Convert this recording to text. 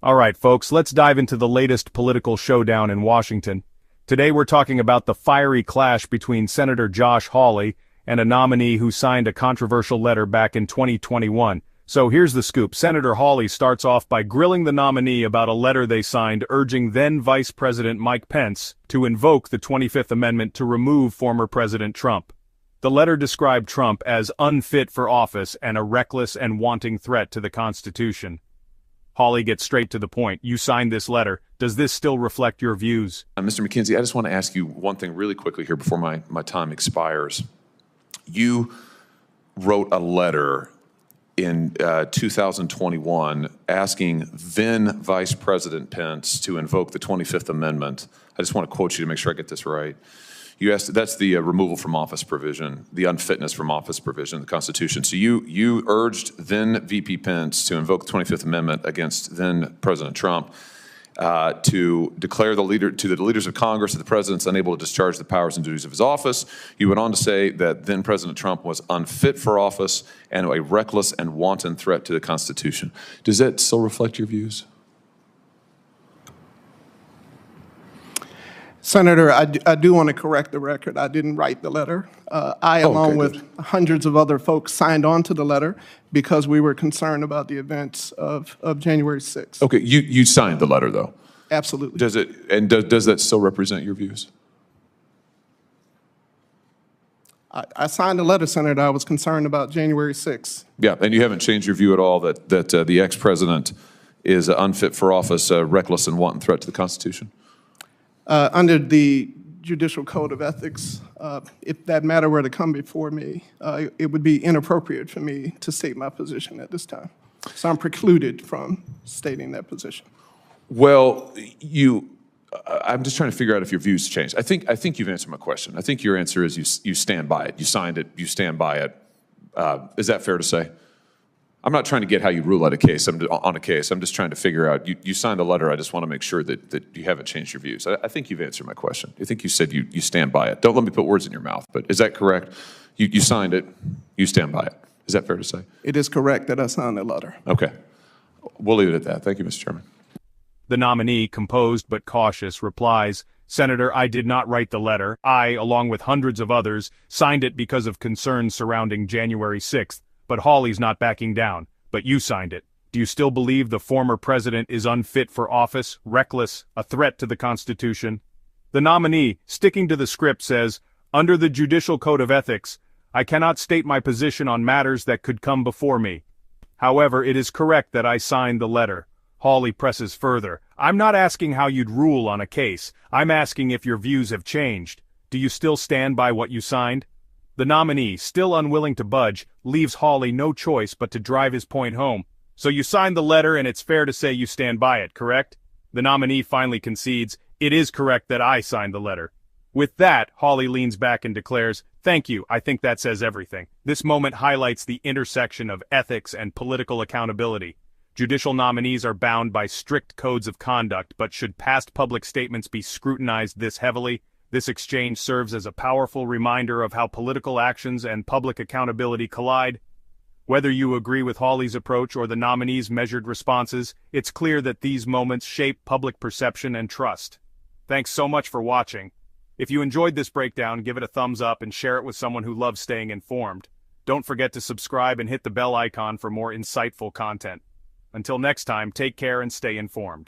All right, folks, let's dive into the latest political showdown in Washington. Today we're talking about the fiery clash between Senator Josh Hawley and a nominee who signed a controversial letter back in 2021. So here's the scoop. Senator Hawley starts off by grilling the nominee about a letter they signed urging then Vice President Mike Pence to invoke the 25th Amendment to remove former President Trump. The letter described Trump as unfit for office and a reckless and wanton threat to the Constitution. Hawley gets straight to the point. You signed this letter. Does this still reflect your views? Mr. McKenzie, I just want to ask you one thing really quickly here before my time expires. You wrote a letter in 2021 asking then Vice President Pence to invoke the 25th Amendment. I just want to quote you to make sure I get this right. You asked, that's the removal from office provision, the unfitness from office provision of the Constitution. So you urged then VP Pence to invoke the 25th Amendment against then President Trump to declare to the leaders of Congress that the president's unable to discharge the powers and duties of his office. You went on to say that then President Trump was unfit for office and a reckless and wanton threat to the Constitution. Does that still reflect your views? Senator, I do want to correct the record. I didn't write the letter. Along with hundreds of other folks, signed on to the letter because we were concerned about the events of January 6th. Okay, you signed the letter, though. Absolutely. Does that still represent your views? I signed the letter, Senator. I was concerned about January 6th. Yeah, and you haven't changed your view at all that the ex-president is unfit for office, a reckless and wanton threat to the Constitution? Under the Judicial Code of Ethics, if that matter were to come before me, it would be inappropriate for me to state my position at this time. So I'm precluded from stating that position. Well, I'm just trying to figure out if your views changed. I think you've answered my question. I think your answer is you stand by it. You signed it. You stand by it. Is that fair to say? I'm not trying to get how you rule out a case. On a case. I'm just trying to figure out. You signed a letter. I just want to make sure that you haven't changed your views. I think you've answered my question. I think you said you stand by it. Don't let me put words in your mouth. But is that correct? You signed it. You stand by it. Is that fair to say? It is correct that I signed the letter. Okay. We'll leave it at that. Thank you, Mr. Chairman. The nominee, composed but cautious, replies, Senator, I did not write the letter. I, along with hundreds of others, signed it because of concerns surrounding January 6th. But Hawley's not backing down. But you signed it. Do you still believe the former president is unfit for office, reckless, a threat to the Constitution? The nominee, sticking to the script, says, under the Judicial Code of Ethics, I cannot state my position on matters that could come before me. However, it is correct that I signed the letter. Hawley presses further. I'm not asking how you'd rule on a case. I'm asking if your views have changed. Do you still stand by what you signed? The nominee, still unwilling to budge, leaves Hawley no choice but to drive his point home. So you signed the letter and it's fair to say you stand by it, correct? The nominee finally concedes, it is correct that I signed the letter. With that, Hawley leans back and declares, thank you, I think that says everything. This moment highlights the intersection of ethics and political accountability. Judicial nominees are bound by strict codes of conduct, but should past public statements be scrutinized this heavily? This exchange serves as a powerful reminder of how political actions and public accountability collide. Whether you agree with Hawley's approach or the nominee's measured responses, it's clear that these moments shape public perception and trust. Thanks so much for watching. If you enjoyed this breakdown, give it a thumbs up and share it with someone who loves staying informed. Don't forget to subscribe and hit the bell icon for more insightful content. Until next time, take care and stay informed.